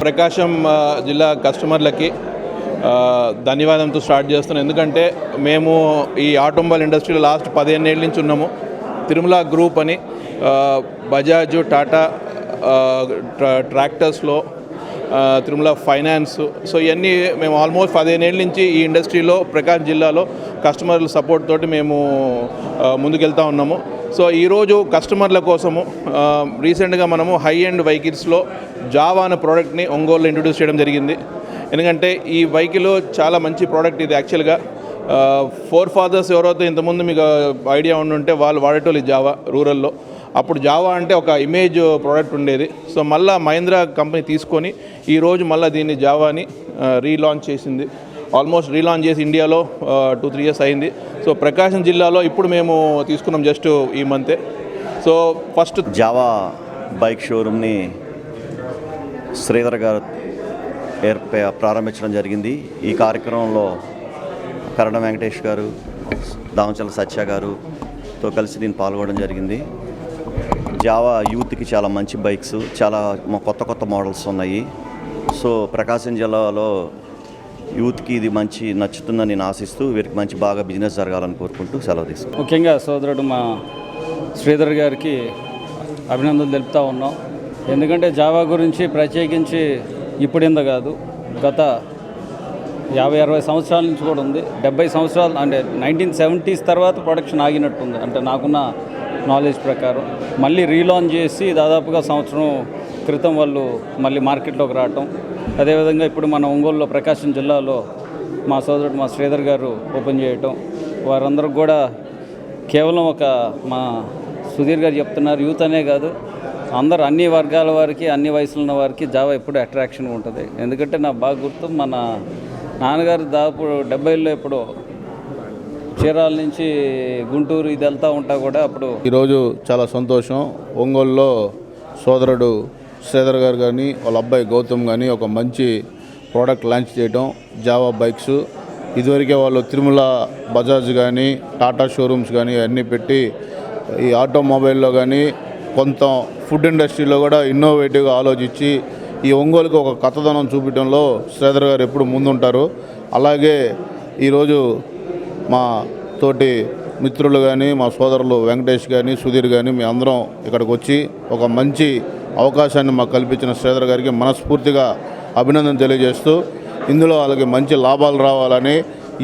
S15: ప్రకాశం జిల్లా కస్టమర్లకి ధన్యవాదంతో స్టార్ట్ చేస్తున్నాం. ఎందుకంటే మేము ఈ ఆటోమొబైల్ ఇండస్ట్రీలో లాస్ట్ 15 ఏళ్ళ నుంచి ఉన్నాము. తిరుమల గ్రూప్ అని బజాజ్, టాటా ట్రాక్టర్స్లో, తిరుమల ఫైనాన్స్, సో ఇవన్నీ మేము ఆల్మోస్ట్ 15 ఏళ్ళ నుంచి ఈ ఇండస్ట్రీలో ప్రకాశం జిల్లాలో కస్టమర్ల సపోర్ట్ తోటి మేము ముందుకెళ్తూ ఉన్నాము. సో ఈరోజు కస్టమర్ల కోసము రీసెంట్గా మనము హై ఎండ్ వెహికల్స్లో జావా అనే ప్రోడక్ట్ని ఒంగోలులో ఇంట్రొడ్యూస్ చేయడం జరిగింది. ఎందుకంటే ఈ వెహికల్ చాలా మంచి ప్రోడక్ట్. ఇది యాక్చువల్గా ఫోర్ ఫాదర్స్ ఎవరైతే ఇంతకుముందు మీకు ఐడియా ఉండుంటే వాళ్ళు వాడేటోళ్ళు జావా రూరల్లో. అప్పుడు జావా అంటే ఒక ఇమేజ్ ప్రోడక్ట్ ఉండేది. సో మళ్ళీ మహీంద్రా కంపెనీ తీసుకొని ఈరోజు మళ్ళీ దీన్ని జావాని రీలాంచ్ చేసింది. ఆల్మోస్ట్ రీలాంచ్ చేసి ఇండియాలో 2-3 years అయింది. సో ప్రకాశం జిల్లాలో ఇప్పుడు మేము తీసుకున్నాం జస్ట్ ఈ మంతే. సో ఫస్ట్
S16: జావా బైక్ షోరూమ్ని శ్రీధర్ గారు ప్రారంభించడం జరిగింది. ఈ కార్యక్రమంలో కరణ వెంకటేష్ గారు, దామచల సత్య గారుతో కలిసి దీన్ని పాల్గొనడం జరిగింది. జావా యూత్కి చాలా మంచి బైక్స్, చాలా కొత్త మోడల్స్ ఉన్నాయి. సో ప్రకాశం జిల్లాలో యూత్కి ఇది మంచి నచ్చుతుందని నేను ఆశిస్తూ వీరికి మంచి బాగా బిజినెస్ జరగాలని కోరుకుంటూ సెలవు తీసుకుంటాం.
S5: ముఖ్యంగా సోదరుడు మా శ్రీధర్ గారికి అభినందనలు తెలుపుతూ ఉన్నాం. ఎందుకంటే జావా గురించి ప్రత్యేకించి ఇప్పుడింద కాదు, గత 50-60 సంవత్సరాల నుంచి కూడా ఉంది. 70 సంవత్సరాలు అంటే 1970s తర్వాత ప్రొడక్షన్ ఆగినట్టుంది. అంటే నాకున్న నాలెడ్జ్ ప్రకారం మళ్ళీ రీలాంచ్ చేసి దాదాపుగా సంవత్సరం క్రితం వాళ్ళు మళ్ళీ మార్కెట్లోకి రావటం. అదేవిధంగా ఇప్పుడు మన ఒంగోలులో ప్రకాశం జిల్లాలో మా సోదరుడు మా శ్రీధర్ గారు ఓపెన్ చేయటం, వారందరూ కూడా కేవలం ఒక మా సుధీర్ గారు చెప్తున్నారు, యూత్ అనే కాదు అందరు అన్ని వర్గాల వారికి, అన్ని వయసులో ఉన్న వారికి జావా ఎప్పుడు అట్రాక్షన్ ఉంటుంది. ఎందుకంటే నాకు బాగా గుర్తు, మన నాన్నగారు దాదాపు 70లో ఎప్పుడో చీరాల నుంచి గుంటూరు ఇది వెళ్తూ ఉంటా కూడా అప్పుడు.
S17: ఈరోజు చాలా సంతోషం. ఒంగోలులో సోదరుడు శ్రీధర్ గారు కానీ వాళ్ళ అబ్బాయి గౌతమ్ కానీ ఒక మంచి ప్రోడక్ట్ లాంచ్ చేయడం, జావా బైక్స్. ఇదివరకే వాళ్ళు తిరుమల, బజాజ్ కానీ టాటా షోరూమ్స్ కానీ అన్నీ పెట్టి ఈ ఆటోమొబైల్లో కానీ కొంత ఫుడ్ ఇండస్ట్రీలో కూడా ఇన్నోవేటివ్గా ఆలోచించి ఈ ఒంగోలుకి ఒక కొత్తదనం చూపించడంలో శ్రీధర్ గారు ఎప్పుడు ముందుంటారు. అలాగే ఈరోజు మా తోటి మిత్రులు కానీ మా సోదరులు వెంకటేష్ కానీ సుధీర్ కానీ మీ అందరం ఇక్కడికి వచ్చి ఒక మంచి అవకాశాన్ని మాకు కల్పించిన శ్రీధర్ గారికి మనస్ఫూర్తిగా అభినందన తెలియజేస్తూ ఇందులో వాళ్ళకి మంచి లాభాలు రావాలని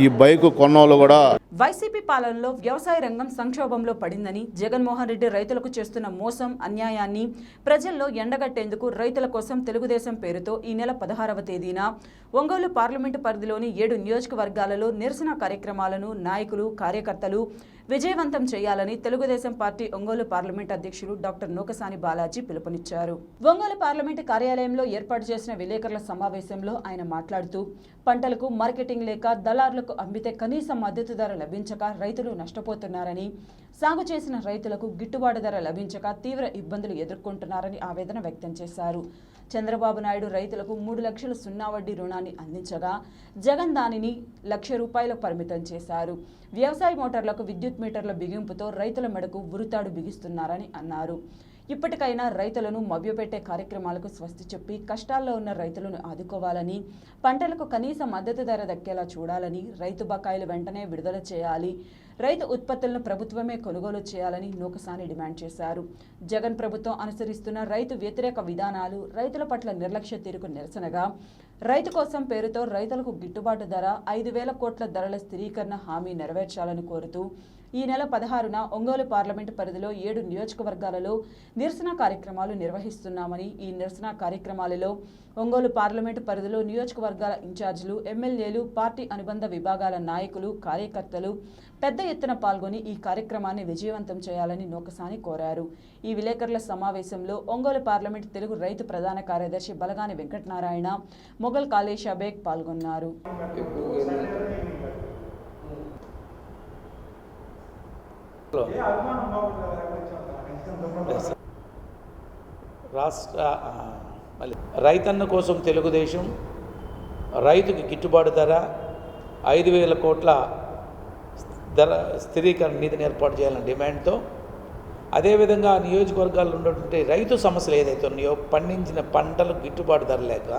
S17: ఈ బైక్ కొన్నోళ్ళు కూడా.
S1: వైసీపీ పాలనలో వ్యవసాయ రంగం సంక్షోభంలో పడిందని, జగన్మోహన్ రెడ్డి రైతులకు చేస్తున్న మోసం, అన్యాయాన్ని ప్రజల్లో ఎండగట్టేందుకు రైతుల కోసం తెలుగుదేశం పేరుతో ఈ నెల 16వ తేదీన ఒంగోలు పార్లమెంటు పరిధిలోని 7 నియోజకవర్గాలలో నిరసన కార్యక్రమాలను నాయకులు, కార్యకర్తలు విజయవంతం చేయాలని తెలుగుదేశం పార్టీ ఒంగోలు పార్లమెంట్ అధ్యక్షులు డాక్టర్ నూకసాని బాలాజీ పిలుపునిచ్చారు. ఒంగోలు పార్లమెంటు కార్యాలయంలో ఏర్పాటు చేసిన విలేకరుల సమావేశంలో ఆయన మాట్లాడుతూ, పంటలకు మార్కెటింగ్ లేక దళారులకు అమ్మితే కనీస మద్దతు ధర లభించక రైతులు నష్టపోతున్నారని, సాగు చేసిన రైతులకు గిట్టుబాటు ధర లభించక తీవ్ర ఇబ్బందులు ఎదుర్కొంటున్నారని ఆవేదన వ్యక్తం చేశారు. చంద్రబాబు నాయుడు రైతులకు 3 లక్షల సున్నా వడ్డీ రుణాన్ని అందించగా జగన్ దానిని ₹1,00,000 పరిమితం చేశారు. వ్యవసాయ మోటార్లకు విద్యుత్ మీటర్ల బిగింపుతో రైతుల మెడకు ఉరితాడు బిగిస్తున్నారని అన్నారు. ఇప్పటికైనా రైతులను మభ్యపెట్టే కార్యక్రమాలకు స్వస్తి చెప్పి కష్టాల్లో ఉన్న రైతులను ఆదుకోవాలని, పంటలకు కనీస మద్దతు ధర దక్కేలా చూడాలని, రైతు బకాయిలు వెంటనే విడుదల చేయాలి, రైతు ఉత్పత్తులను ప్రభుత్వమే కొనుగోలు చేయాలని నూకసాని డిమాండ్ చేశారు. జగన్ ప్రభుత్వం అనుసరిస్తున్న రైతు వ్యతిరేక విధానాలు, రైతుల పట్ల నిర్లక్ష్య తీరుకు నిరసనగా రైతు కోసం పేరుతో రైతులకు గిట్టుబాటు ధర 5,000 కోట్ల ధరల స్థిరీకరణ హామీ నెరవేర్చాలని కోరుతూ ఈ నెల 16న ఒంగోలు పార్లమెంటు పరిధిలో 7 నియోజకవర్గాలలో నిరసన కార్యక్రమాలు నిర్వహిస్తున్నామని, ఈ నిరసన కార్యక్రమాలలో ఒంగోలు పార్లమెంటు పరిధిలో నియోజకవర్గాల ఇన్ఛార్జీలు, ఎమ్మెల్యేలు, పార్టీ అనుబంధ విభాగాల నాయకులు, కార్యకర్తలు పెద్ద ఎత్తున పాల్గొని ఈ కార్యక్రమాన్ని విజయవంతం చేయాలని నూకసాని కోరారు. ఈ విలేకరుల సమావేశంలో ఒంగోలు పార్లమెంటు తెలుగు రైతు ప్రధాన కార్యదర్శి బలగాని వెంకటనారాయణ, మొగల్ కాళేశా బేగ్ పాల్గొన్నారు.
S18: రైతన్న కోసం తెలుగుదేశం రైతుకి గిట్టుబాటు ధర 5,000 కోట్ల ధర స్థిరీకరణ నిధిని ఏర్పాటు చేయాలని డిమాండ్తో, అదేవిధంగా నియోజకవర్గాల్లో ఉన్నటువంటి రైతు సమస్యలు ఏదైతే ఉన్నాయో, పండించిన పంటలకు గిట్టుబాటు ధర లేక,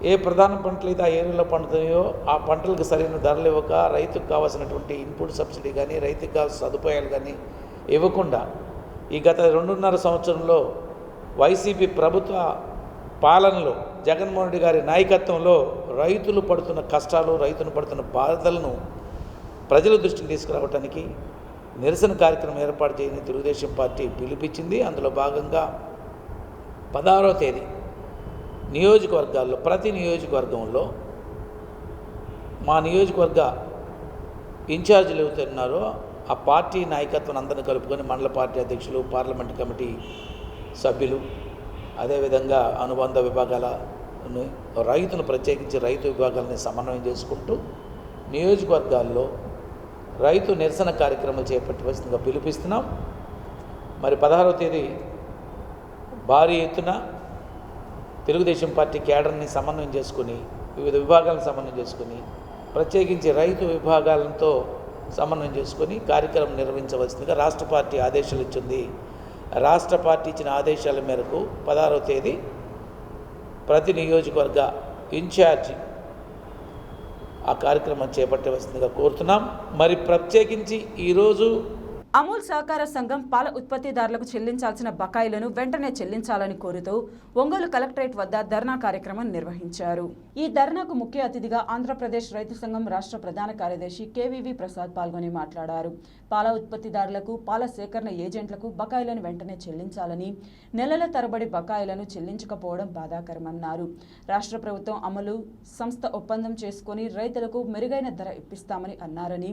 S18: ఏ ప్రధాన పంటలు అయితే ఆ ఏరియాలో పండుతున్నాయో ఆ పంటలకు సరైన ధరలు ఇవ్వక, రైతుకు కావాల్సినటువంటి ఇన్పుట్ సబ్సిడీ కానీ, రైతుకు కావాల్సిన సదుపాయాలు కానీ ఇవ్వకుండా ఈ గత 2.5 సంవత్సరంలో వైసీపీ ప్రభుత్వ పాలనలో జగన్మోహన్ రెడ్డి గారి నాయకత్వంలో రైతులు పడుతున్న కష్టాలు, రైతులు పడుతున్న బాధలను ప్రజల దృష్టికి తీసుకురావడానికి నిరసన కార్యక్రమం ఏర్పాటు చేయని తెలుగుదేశం పార్టీ పిలుపిచ్చింది. అందులో భాగంగా 16వ తేదీ నియోజకవర్గాల్లో, ప్రతి నియోజకవర్గంలో మా నియోజకవర్గ ఇన్ఛార్జీలు ఎవరున్నారో ఆ పార్టీ నాయకత్వం అందరిని కలుపుకొని మండల పార్టీ అధ్యక్షులు, పార్లమెంట్ కమిటీ సభ్యులు, అదేవిధంగా అనుబంధ విభాగాలను, రైతును ప్రత్యేకించి రైతు విభాగాలని సమన్వయం చేసుకుంటూ నియోజకవర్గాల్లో రైతు నిరసన కార్యక్రమాలు చేపట్టవలసిందిగా పిలుపిస్తున్నాం. మరి 16వ తేదీ భారీ ఎత్తున తెలుగుదేశం పార్టీ క్యాడర్ని సమన్వయం చేసుకుని, వివిధ విభాగాలను సమన్వయం చేసుకుని, ప్రత్యేకించి రైతు విభాగాలతో సమన్వయం చేసుకుని కార్యక్రమం నిర్వహించవలసిందిగా రాష్ట్ర పార్టీ ఆదేశాలు ఇచ్చింది. రాష్ట్ర పార్టీ ఇచ్చిన ఆదేశాల మేరకు 16వ తేదీ ప్రతి నియోజకవర్గ ఇన్ఛార్జి ఆ కార్యక్రమం చేపట్టవలసిందిగా కోరుతున్నాం. మరి ప్రత్యేకించి ఈరోజు
S1: అమూల్ సహకార సంఘం పాల ఉత్పత్తిదారులకు చెల్లించాల్సిన బకాయిలను వెంటనే చెల్లించాలని కోరుతూ ఒంగోలు కలెక్టరేట్ వద్ద ధర్నా కార్యక్రమం నిర్వహించారు. ఈ ధర్నాకు ముఖ్య అతిథిగా ఆంధ్రప్రదేశ్ రైతు సంఘం రాష్ట్ర ప్రధాన కార్యదర్శి కేవీవి ప్రసాద్ పాల్గొని మాట్లాడారు. పాల ఉత్పత్తిదారులకు, పాల సేకరణ ఏజెంట్లకు బకాయిలను వెంటనే చెల్లించాలని, నెలల తరబడి బకాయిలను చెల్లించకపోవడం బాధాకరమన్నారు. రాష్ట్ర ప్రభుత్వం అమలు సంస్థ ఒప్పందం చేసుకుని రైతులకు మెరుగైన ధర ఇప్పిస్తామని అన్నారని,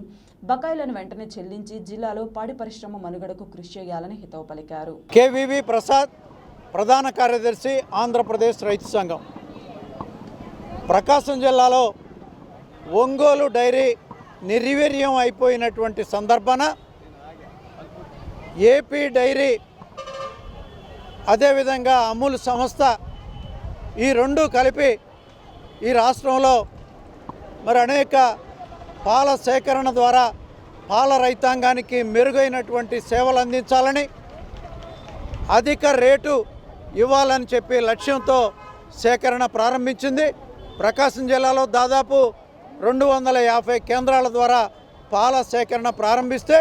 S1: బకాయిలను వెంటనే చెల్లించి జిల్లాలో పాడి పరిశ్రమ మనుగడకు కృషి చేయాలని హితవు పలికారు.
S19: కేవీవి ప్రసాద్, ప్రధాన కార్యదర్శి, ఆంధ్రప్రదేశ్ రైతు సంఘం. ప్రకాశం జిల్లాలో ఒంగోలు డైరీ నిర్వీర్యం అయిపోయినటువంటి సందర్భాన ఏపీ డైరీ, అదేవిధంగా అమూల్ సంస్థ, ఈ రెండు కలిపి ఈ రాష్ట్రంలో మరి అనేక పాల సేకరణ ద్వారా పాల రైతాంగానికి మెరుగైనటువంటి సేవలు అందించాలని, అధిక రేటు ఇవ్వాలని చెప్పి లక్ష్యంతో సేకరణ ప్రారంభించింది. ప్రకాశం జిల్లాలో దాదాపు 250 కేంద్రాల ద్వారా పాల సేకరణ ప్రారంభిస్తే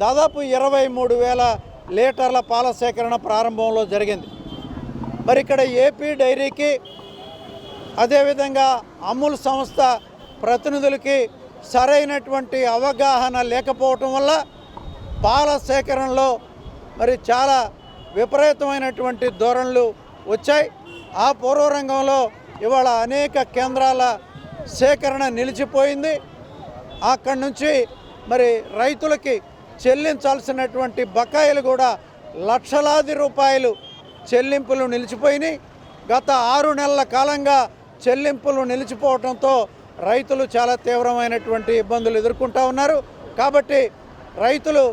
S19: దాదాపు 23,000 లీటర్ల పాల సేకరణ ప్రారంభంలో జరిగింది. మరి ఇక్కడ ఏపీ డైరీకి, అదేవిధంగా అమూల్ సంస్థ ప్రతినిధులకి సరైనటువంటి అవగాహన లేకపోవటం వల్ల పాల సేకరణలో మరి చాలా విపరీతమైనటువంటి ధోరణులు వచ్చాయి. ఆ పూర్వరంగంలో ఇవాళ అనేక కేంద్రాల సేకరణ నిలిచిపోయింది. అక్కడి నుంచి మరి రైతులకి చెల్లించాల్సినటువంటి బకాయిలు కూడా లక్షలాది రూపాయలు చెల్లింపులు నిలిచిపోయినాయి. గత 6 నెలల కాలంగా చెల్లింపులు నిలిచిపోవడంతో రైతులు చాలా తీవ్రమైనటువంటి ఇబ్బందులు ఎదుర్కొంటూ ఉన్నారు. కాబట్టి రైతులు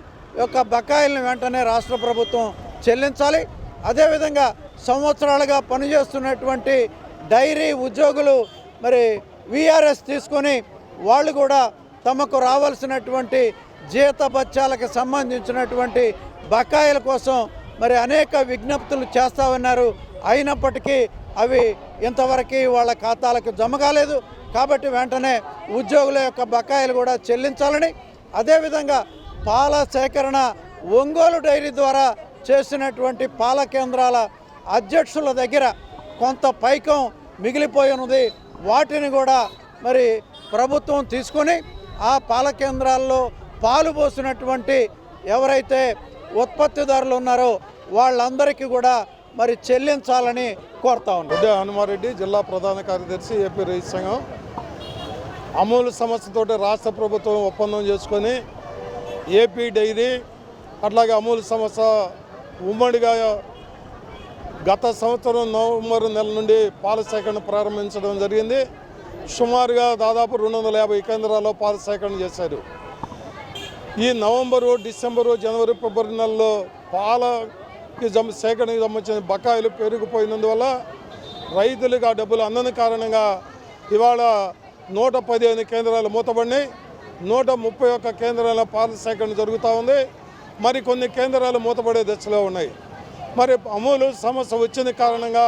S19: యొక్క బకాయిలను వెంటనే రాష్ట్ర ప్రభుత్వం చెల్లించాలి. అదేవిధంగా సంవత్సరాలుగా పనిచేస్తున్నటువంటి డైరీ ఉద్యోగులు మరి వీఆర్ఎస్ తీసుకొని వాళ్ళు కూడా తమకు రావాల్సినటువంటి జీతభత్యాలకు సంబంధించినటువంటి బకాయిల కోసం మరి అనేక విజ్ఞప్తులు చేస్తూ ఉన్నారు. అయినప్పటికీ అవి ఇంతవరకు వాళ్ళ ఖాతాలకు జమ కాలేదు. కాబట్టి వెంటనే ఉద్యోగుల యొక్క బకాయిలు కూడా చెల్లించాలని, అదేవిధంగా పాల సేకరణ ఒంగోలు డైరీ ద్వారా చేసినటువంటి పాల కేంద్రాల అధ్యక్షుల దగ్గర కొంత పైకం మిగిలిపోయి ఉన్నది. వాటిని కూడా మరి ప్రభుత్వం తీసుకొని ఆ పాల కేంద్రాల్లో పాలు పోసినటువంటి ఎవరైతే ఉత్పత్తిదారులు ఉన్నారో వాళ్ళందరికీ కూడా మరి చెల్లించాలని కోరుతా ఉన్నాం.
S20: రెడ్డి హనుమారెడ్డి, జిల్లా ప్రధాన కార్యదర్శి, ఏపీ రైతు సంఘం. అమూల్ సంస్థతో రాష్ట్ర ప్రభుత్వం ఒప్పందం చేసుకొని ఏపీ డైరీ అట్లాగే అమూల్ సంస్థ ఉమ్మడిగా గత సంవత్సరం నవంబర్ నెల నుండి పాల సేకరణ ప్రారంభించడం జరిగింది. సుమారుగా దాదాపు 250 కేంద్రాల్లో పాల సేకరణ చేశారు. ఈ నవంబరు, డిసెంబరు, జనవరి, ఫిబ్రవరి నెలలో పాలకి సేకరణకు సంబంధించిన బకాయిలు పెరిగిపోయినందువల్ల రైతులకు ఆ డబ్బులు అందని కారణంగా ఇవాళ 115 కేంద్రాలు మూతబడినాయి. 131 కేంద్రాల పాల సేకరణ జరుగుతూ ఉంది. మరి కొన్ని కేంద్రాలు మూతపడే దశలో ఉన్నాయి. మరి అమూలు సమస్య వచ్చిన కారణంగా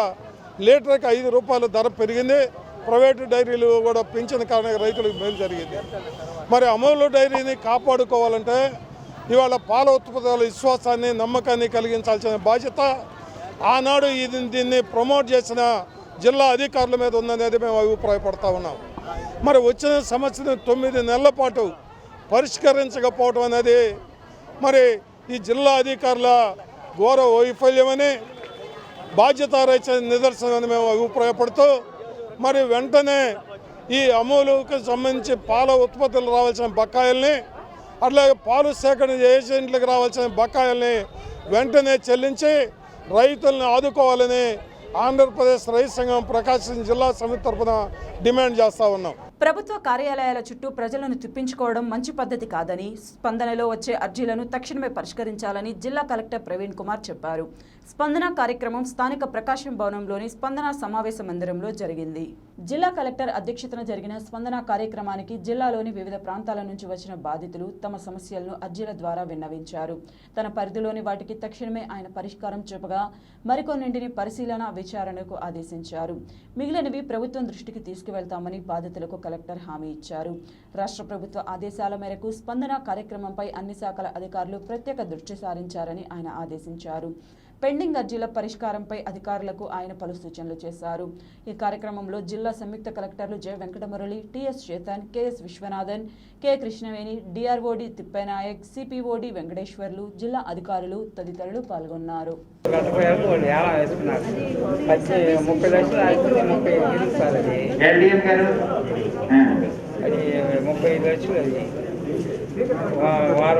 S20: లీటర్కి 5 రూపాయల ధర పెరిగింది. ప్రైవేటు డైరీలు కూడా పెంచిన కారణంగా రైతులకు మేలు జరిగింది. మరి అమూలు డైరీని కాపాడుకోవాలంటే ఇవాళ పాల ఉత్పత్తుల విశ్వాసాన్ని, నమ్మకాన్ని కలిగించాల్సిన బాధ్యత ఆనాడు దీన్ని ప్రమోట్ చేసిన జిల్లా అధికారుల మీద ఉందనేది మేము అభిప్రాయపడతా ఉన్నాం. మరి వచ్చిన సమస్యను 9 నెలల పాటు పరిష్కరించకపోవడం అనేది మరి ఈ జిల్లా అధికారుల ఘోర వైఫల్యమని, బాధ్యతారహిత నిదర్శనమని మేము అభిప్రాయపడుతూ మరి వెంటనే ఈ అమూలుకి సంబంధించి పాల ఉత్పత్తులు రావాల్సిన బకాయిల్ని, అట్లాగే పాలు సేకరణ ఏజెంట్లకు రావాల్సిన బకాయిల్ని వెంటనే చెల్లించి రైతులను ఆదుకోవాలని ఆంధ్రప్రదేశ్ రైతు సంఘం ప్రకాశం జిల్లా సమితి తరఫున డిమాండ్ చేస్తూ ఉన్నాం.
S1: ప్రభుత్వ కార్యాలయాల చుట్టూ ప్రజలను తిప్పించుకోవడం మంచి పద్ధతి కాదని, స్పందనలో వచ్చే అర్జీలను తక్షణమే పరిష్కరించాలని జిల్లా కలెక్టర్ ప్రవీణ్ కుమార్ చెప్పారు. స్పందన కార్యక్రమం స్థానిక ప్రకాశం భవనంలోని స్పందన సమావేశ మందిరంలో జరిగింది. జిల్లా కలెక్టర్ అధ్యక్షతన జరిగిన స్పందన కార్యక్రమానికి జిల్లాలోని వివిధ ప్రాంతాల నుంచి వచ్చిన బాధితులు తమ సమస్యలను అర్జీల ద్వారా విన్నవించారు. తన పరిధిలోని వాటికి తక్షణమే ఆయన పరిష్కారం చూపగా మరికొన్నింటిని పరిశీలన, విచారణకు ఆదేశించారు. మిగిలినవి ప్రభుత్వం దృష్టికి తీసుకువెళ్తామని బాధితులకు కలెక్టర్ హామీ ఇచ్చారు. రాష్ట్ర ప్రభుత్వ ఆదేశాల మేరకు స్పందన కార్యక్రమంపై అన్ని శాఖల అధికారులు ప్రత్యేక దృష్టి సారించారని ఆయన ఆదేశించారు. పెండింగ్ అర్జీల పరిష్కారంపై అధికారులకు ఆయన పలు సూచనలు చేశారు. ఈ కార్యక్రమంలో జిల్లా సంయుక్త కలెక్టర్లు J Venkatamurali, TS Chetan, KS Viswanathan, K Krishnaveni, డిఆర్ఓడి తిప్పేనాయక్, సిపిఓడి వెంకటేశ్వర్లు, జిల్లా అధికారులు తదితరులు పాల్గొన్నారు.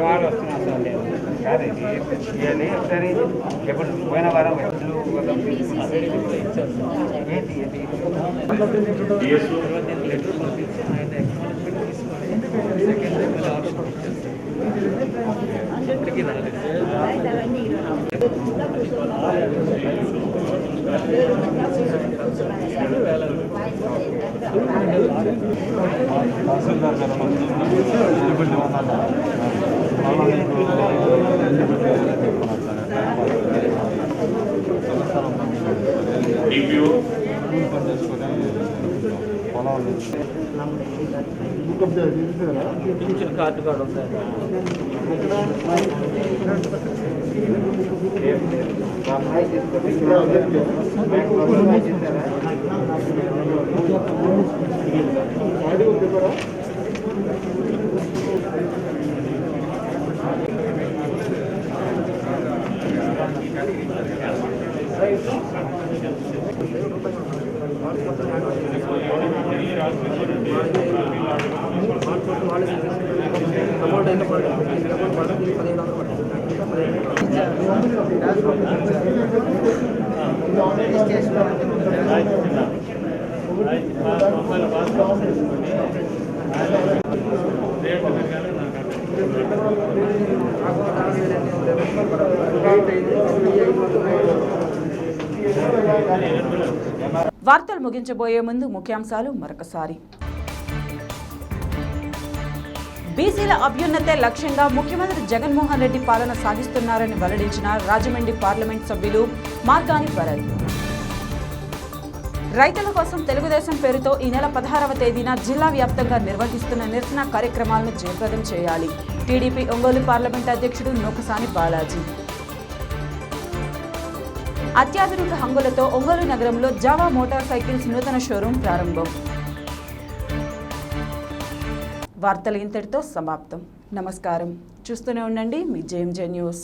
S2: వారం వస్తున్నాను సార్ నేను కాదు ఒకసారి ఎప్పుడు పోయిన వారం
S3: కార్డు కార్డు ఉంది.
S1: వార్తలు ముగించబోయే ముందు ముఖ్యాంశాలు మరొకసారి. బీసీల అభ్యున్నతే లక్ష్యంగా ముఖ్యమంత్రి జగన్మోహన్ రెడ్డి పాలన సాగిస్తున్నారని వెల్లడించిన రాజమండ్రి పార్లమెంట్ సభ్యులు మార్గాని భరత్. రైతుల కోసం తెలుగుదేశం పేరుతో ఈ నెల 16వ తేదీన జిల్లా వ్యాప్తంగా నిర్వహిస్తున్న నిరసన కార్యక్రమాలను జయప్రదం చేయాలి. టీడీపీ ఒంగోలు పార్లమెంట్ అధ్యక్షుడు నూకసాని బాలాజీ. అత్యాధునిక హంగులతో ఒంగోలు నగరంలో జావా మోటార్ సైకిల్స్ నూతన షోరూం ప్రారంభం. వార్తలు ఇంతటితో సమాప్తం. నమస్కారం. చూస్తూనే ఉండండి మీ జేఎంజే న్యూస్.